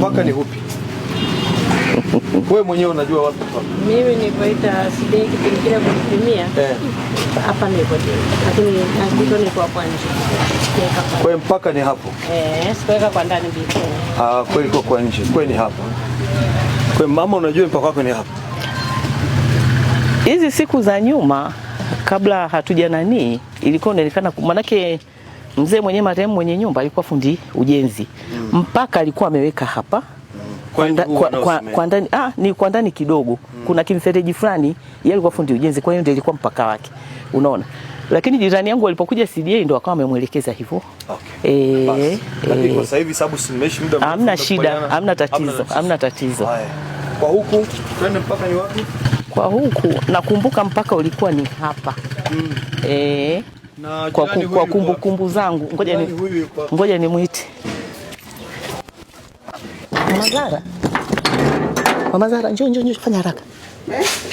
mpaka ni upi? Wewe mwenyewe unajua wapi mpaka? Mimi nilipoita CDA kipindi kile kupimia. Hapa nilipo. Lakini ndio niko kwa nje. Kwa mpaka ni hapo? Sikuweka kwa ndani bila. Kweli kwa nje. Kweli ni hapa. Kwa mama unajua mpaka wako ni hapa. Hizi siku za nyuma kabla hatuja nani ilikuwa inaonekana manake mzee mwenyewe marehemu mwenye nyumba alikuwa fundi ujenzi. Mpaka alikuwa ameweka hapa. Kwa ndani ni kwa ndani kidogo. Kuna kimfereji fulani yeye alikuwa fundi ujenzi, kwa hiyo ndio ilikuwa mpaka wake. Unaona? Lakini jirani yangu alipokuja CDA ndio akawa amemuelekeza hivyo. Lakini kwa sasa hivi sababu simeishi muda mrefu. Hamna shida, hamna tatizo. Haya. Kwa huku twende mpaka ni wapi? Kwa huku nakumbuka mpaka ulikuwa ni hapa. Na kwa kumbukumbu zangu ngoja nimuite. Mama Zara njoo fanya haraka.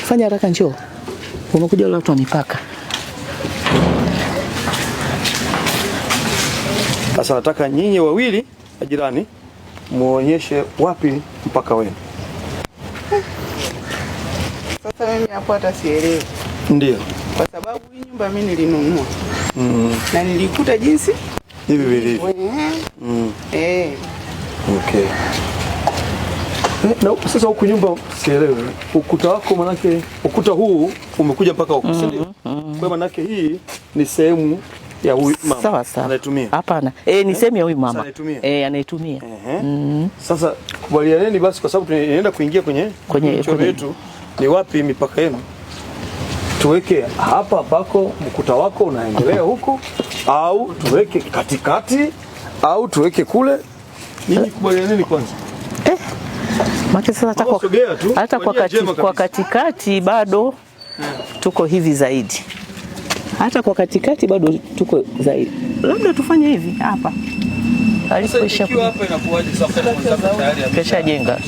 Fanya haraka njoo. Unakuja wale watu wa mipaka. Sasa nataka nyinyi wawili jirani muonyeshe wapi mpaka wenu. Sasa mimi hapo hata sielewi. Ndio. Kwa sababu hii nyumba mimi nilinunua. Na nilikuta jinsi hivi vilivyo. Okay. Na sasa huku nyumba sielewi. Ukuta wako manake ukuta huu umekuja mpaka huko, si ndio? Kwa manake hii ni sehemu ya huyu mama. Sawa. Anaitumia. Hapana. Ni sehemu ya huyu mama. Anaitumia. Sasa kubalianeni basi kwa sababu tunaenda kuingia kwenye mchoro wetu. Ni wapi mipaka yenu? Tuweke hapa pako ukuta wako unaendelea huko au tuweke katikati au tuweke kule? Nini kubalianeni kwanza? Maki sasa hata kwa katikati bado tuko hivi zaidi. Hata kwa katikati bado tuko zaidi. Labda tufanye hivi hapa. Alipoisha hapa inakuwaje sasa tayari kesha jenga.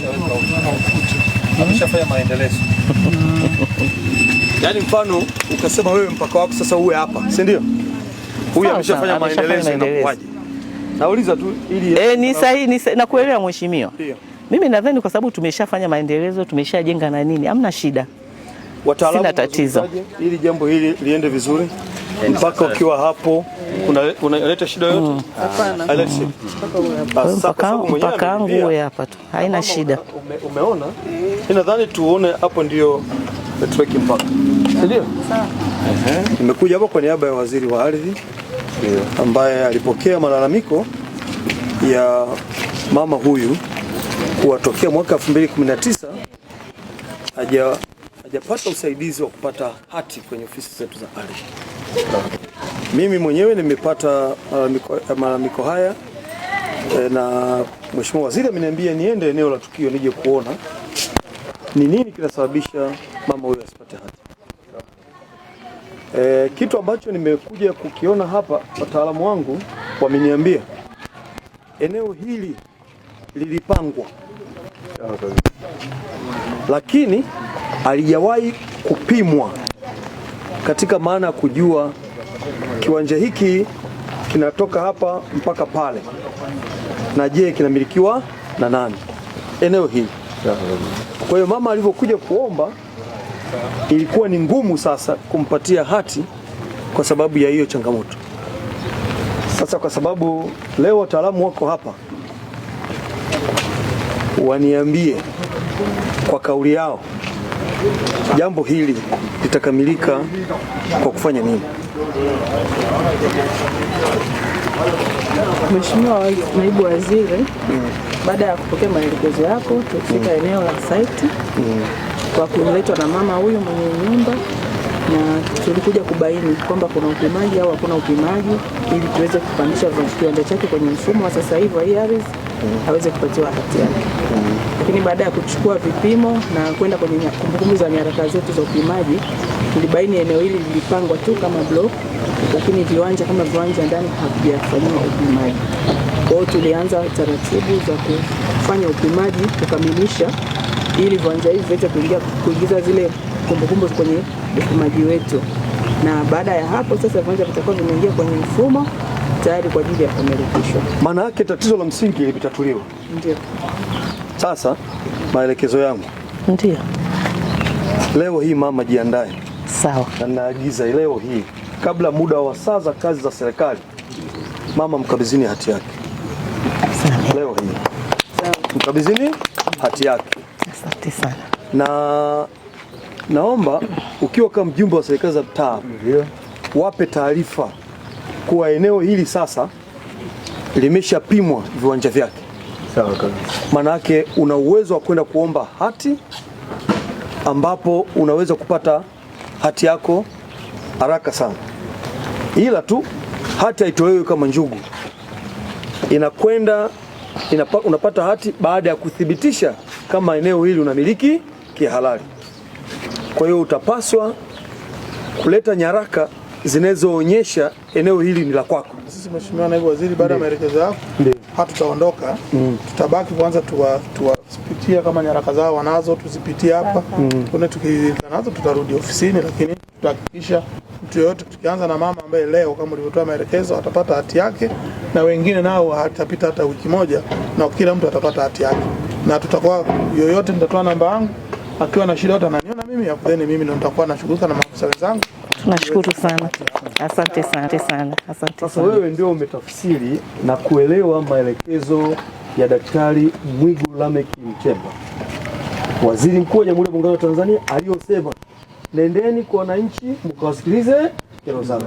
Ameshafanya maendelezo. Yaani mfano ukasema wewe mpaka wako sasa uwe hapa, si ndio? Huyu ameshafanya maendelezo inakuwaje? Nauliza tu ili ni sahihi nakuelewa mheshimiwa. Mimi nadhani kwa sababu tumeshafanya maendelezo, tumeshajenga na nini, hamna shida. Wataalamu sina tatizo. Ili jambo hili liende vizuri. Mpaka ukiwa hapo unaleta shida yote? Hapana. Mpaka wangu wewe hapa tu. Haina shida. Umeona? Nadhani tuone hapo ndio tuweke mpaka. Ndio? Sawa. Nimekuja hapo kwa niaba ya waziri wa ardhi ambaye alipokea malalamiko ya mama huyu kuwatokea mwaka 2019 hajapata usaidizi wa kupata hati kwenye ofisi zetu za ardhi. Mimi mwenyewe nimepata malalamiko haya na mheshimiwa waziri ameniambia niende eneo la tukio nije kuona ni nini kinasababisha mama huyu asipate hati. Kitu ambacho nimekuja kukiona hapa, wataalamu wangu wameniambia eneo hili lilipangwa lakini halijawahi kupimwa katika maana ya kujua kiwanja hiki kinatoka hapa mpaka pale na je kinamilikiwa na nani eneo hili. Kwa hiyo mama alivyokuja kuomba ilikuwa ni ngumu sasa kumpatia hati kwa sababu ya hiyo changamoto. Sasa kwa sababu leo wataalamu wako hapa waniambie kwa kauli yao jambo hili litakamilika kwa kufanya nini. Mheshimiwa Naibu Waziri, baada ya kupokea maelekezo yako tulifika eneo la site kwa kuletwa na mama huyu mwenye nyumba, na tulikuja kubaini kwamba kuna upimaji au hakuna upimaji ili tuweze kupandisha kiwanja chake kwenye mfumo wa sasa hivi wa ardhi aweze kupatiwa hati yake. Lakini baada ya kuchukua vipimo na kwenda kwenye kumbukumbu za nyaraka zetu za upimaji, tulibaini eneo hili lilipangwa tu kama block, lakini viwanja kama viwanja ndani havijafanyiwa upimaji. Kwa hiyo tulianza taratibu za kufanya upimaji kukamilisha ili viwanja hivi viweze kuingiza zile kumbukumbu kwenye upimaji wetu. Na baada ya hapo sasa viwanja vitakuwa vimeingia kwenye mfumo tayari kwa ajili ya kumilikishwa. Maana yake tatizo la msingi limetatuliwa. Ndio. Sasa maelekezo yangu. Ndio. Leo hii mama jiandae. Sawa. Na naagiza leo hii kabla muda wa saa za kazi za serikali, mama mkabidhini hati yake. Sawa. Leo hii. Sawa. Mkabidhini hati yake. Asante sana. Na naomba ukiwa kama mjumbe wa serikali za mtaa, wape taarifa kuwa eneo hili sasa limeshapimwa viwanja vyake. Sawa kabisa. Maana yake una uwezo wa kwenda kuomba hati ambapo unaweza kupata hati yako haraka sana. Ila tu hati haitolewi kama njugu. Unapata hati baada ya kuthibitisha kama eneo hili unamiliki kihalali. Kwa hiyo utapaswa kuleta nyaraka zinazoonyesha eneo hili ni la kwako. Sisi Mheshimiwa Naibu Waziri, baada ya maelekezo yako hatutaondoka, tutabaki kwanza tuwapitia kama nyaraka zao wanazo, tuzipitie hapa. Kuna tukizana nazo tutarudi ofisini, lakini tutahakikisha mtu yoyote, tukianza na mama ambaye leo kama ulivyotoa maelekezo atapata hati yake, na wengine nao hatapita hata wiki moja na kila mtu atapata hati yake. Na tutakuwa yoyote, nitatoa namba yangu, akiwa na shida yote ananiona mimi, then mimi ndo nitakuwa nashughulika na maafisa wenzangu. Tunashukuru sana. Asante sana. Asante sasa sana. Wewe ndio umetafsiri na kuelewa maelekezo ya Daktari Mwigulu Lameck Nchemba, Waziri Mkuu wa Jamhuri ya Muungano wa Tanzania, aliyosema nendeni kwa wananchi mkawasikilize kero zao.